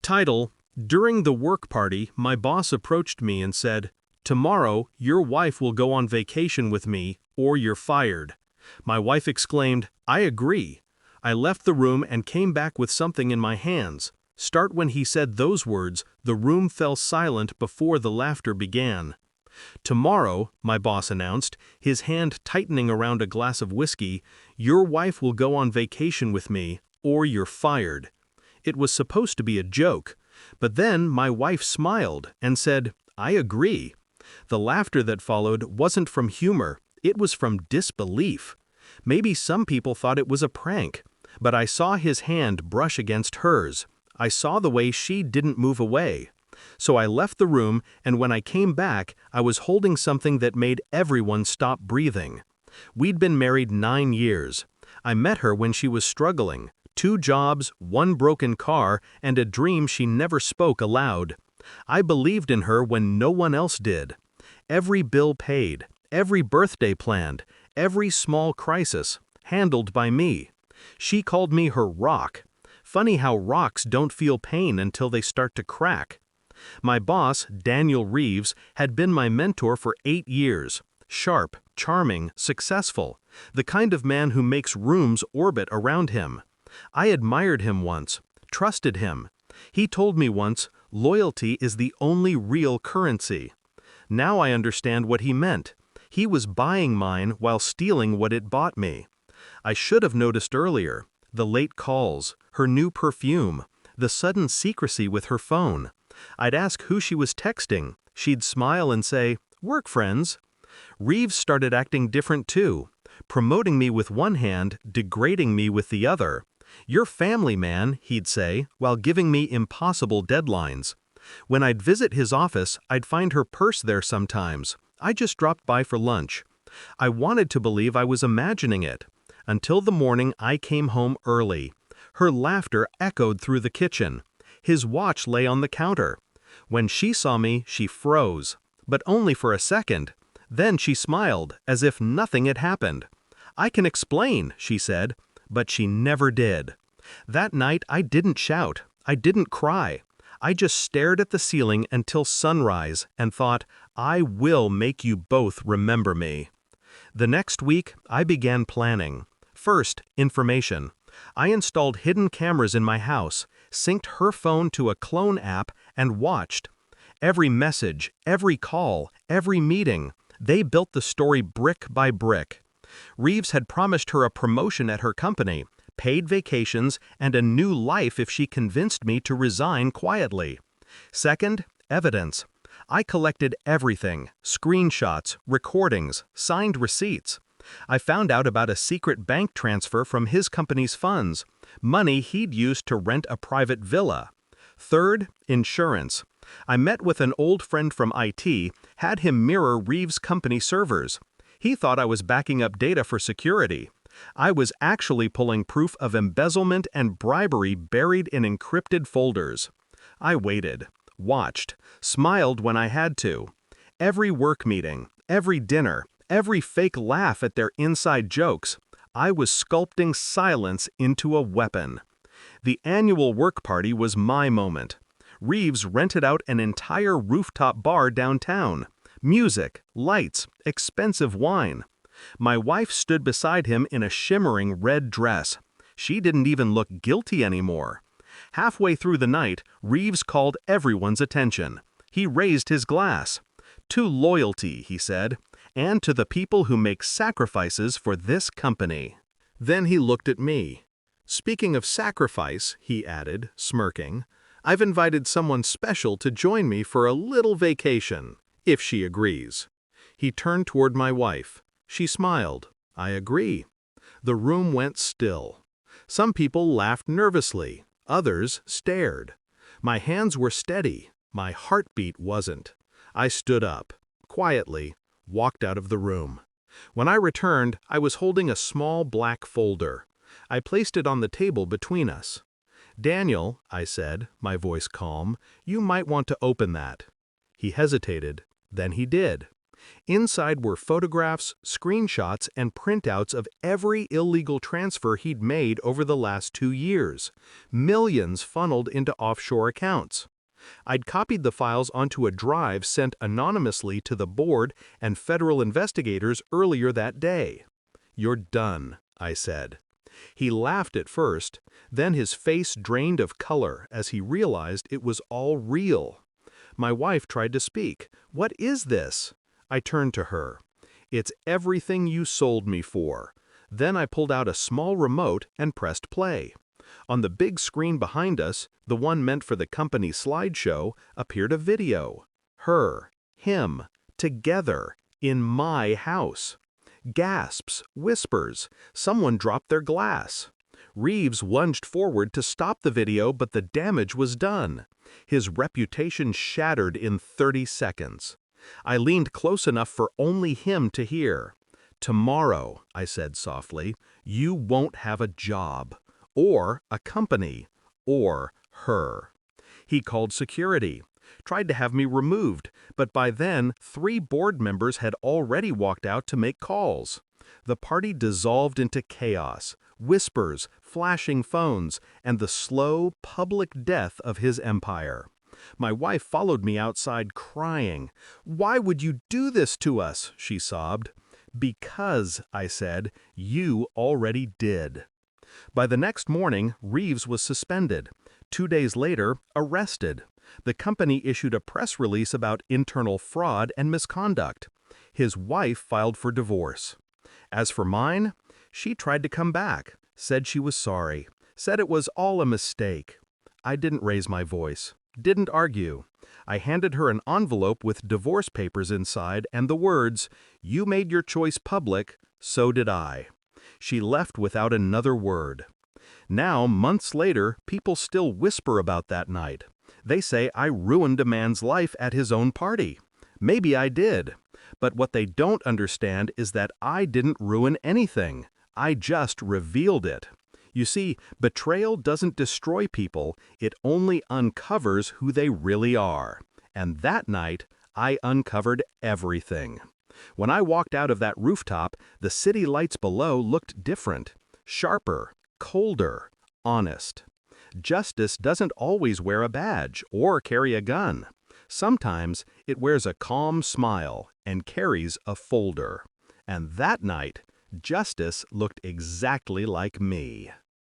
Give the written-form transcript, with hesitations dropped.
Title: During the work party, my boss approached me and said, "Tomorrow, your wife will go on vacation with me, or you're fired." My wife exclaimed, "I agree." I left the room and came back with something in my hands. Start when he said those words, the room fell silent before the laughter began. "Tomorrow," my boss announced, his hand tightening around a glass of whiskey, "your wife will go on vacation with me, or you're fired." It was supposed to be a joke, but then my wife smiled and said, "I agree." The laughter that followed wasn't from humor, it was from disbelief. Maybe some people thought it was a prank, but I saw his hand brush against hers. I saw the way she didn't move away. So I left the room, and when I came back, I was holding something that made everyone stop breathing. We'd been married 9 years. I met her when she was struggling. 2 jobs, 1 broken car, and a dream she never spoke aloud. I believed in her when no one else did. Every bill paid, every birthday planned, every small crisis, handled by me. She called me her rock. Funny how rocks don't feel pain until they start to crack. My boss, Daniel Reeves, had been my mentor for 8 years. Sharp, charming, successful. The kind of man who makes rooms orbit around him. I admired him once, trusted him. He told me once, "Loyalty is the only real currency." Now I understand what he meant. He was buying mine while stealing what it bought me. I should have noticed earlier. The late calls, her new perfume, the sudden secrecy with her phone. I'd ask who she was texting. She'd smile and say, "Work friends." Reeves started acting different too, promoting me with one hand, degrading me with the other. "You're family, man," he'd say, while giving me impossible deadlines. When I'd visit his office, I'd find her purse there sometimes. I just dropped by for lunch. I wanted to believe I was imagining it. Until the morning I came home early. Her laughter echoed through the kitchen. His watch lay on the counter. When she saw me, she froze. But only for a second. Then she smiled, as if nothing had happened. "I can explain," she said. But she never did. That night I didn't shout. I didn't cry. I just stared at the ceiling until sunrise and thought, "I will make you both remember me." The next week, I began planning. First, information. I installed hidden cameras in my house, synced her phone to a clone app, and watched. Every message, every call, every meeting. They built the story brick by brick. Reeves had promised her a promotion at her company, paid vacations, and a new life if she convinced me to resign quietly. Second, evidence. I collected everything: screenshots, recordings, signed receipts. I found out about a secret bank transfer from his company's funds, money he'd used to rent a private villa. Third, insurance. I met with an old friend from IT, had him mirror Reeves' company servers. He thought I was backing up data for security. I was actually pulling proof of embezzlement and bribery buried in encrypted folders. I waited, watched, smiled when I had to. Every work meeting, every dinner, every fake laugh at their inside jokes, I was sculpting silence into a weapon. The annual work party was my moment. Reeves rented out an entire rooftop bar downtown. Music, lights, expensive wine. My wife stood beside him in a shimmering red dress. She didn't even look guilty anymore. Halfway through the night, Reeves called everyone's attention. He raised his glass. "To loyalty," he said, "and to the people who make sacrifices for this company." Then he looked at me. "Speaking of sacrifice," he added, smirking, "I've invited someone special to join me for a little vacation, if she agrees." He turned toward my wife. She smiled. "I agree." The room went still. Some people laughed nervously. Others stared. My hands were steady. My heartbeat wasn't. I stood up, quietly, walked out of the room. When I returned, I was holding a small black folder. I placed it on the table between us. "Daniel," I said, my voice calm, "you might want to open that." He hesitated. Then he did. Inside were photographs, screenshots, and printouts of every illegal transfer he'd made over the last 2 years. Millions funneled into offshore accounts. I'd copied the files onto a drive sent anonymously to the board and federal investigators earlier that day. "You're done," I said. He laughed at first, then his face drained of color as he realized it was all real. My wife tried to speak. "What is this?" I turned to her. "It's everything you sold me for." Then I pulled out a small remote and pressed play. On the big screen behind us, the one meant for the company slideshow, appeared a video. Her, him, together, in my house. Gasps, whispers, someone dropped their glass. Reeves lunged forward to stop the video, but the damage was done. His reputation shattered in 30 seconds. I leaned close enough for only him to hear. "Tomorrow," I said softly, "you won't have a job, or a company, or her." He called security, tried to have me removed, but by then 3 board members had already walked out to make calls. The party dissolved into chaos, whispers, flashing phones, and the slow, public death of his empire. My wife followed me outside crying. "Why would you do this to us?" she sobbed. "Because," I said, "you already did." By the next morning, Reeves was suspended. 2 days later, arrested. The company issued a press release about internal fraud and misconduct. His wife filed for divorce. As for mine, she tried to come back, said she was sorry, said it was all a mistake. I didn't raise my voice, didn't argue. I handed her an envelope with divorce papers inside and the words, "You made your choice public, so did I." She left without another word. Now, months later, people still whisper about that night. They say I ruined a man's life at his own party. Maybe I did. But what they don't understand is that I didn't ruin anything. I just revealed it. You see, betrayal doesn't destroy people, it only uncovers who they really are. And that night, I uncovered everything. When I walked out of that rooftop, the city lights below looked different, sharper, colder, honest. Justice doesn't always wear a badge or carry a gun. Sometimes it wears a calm smile and carries a folder. And that night, justice looked exactly like me.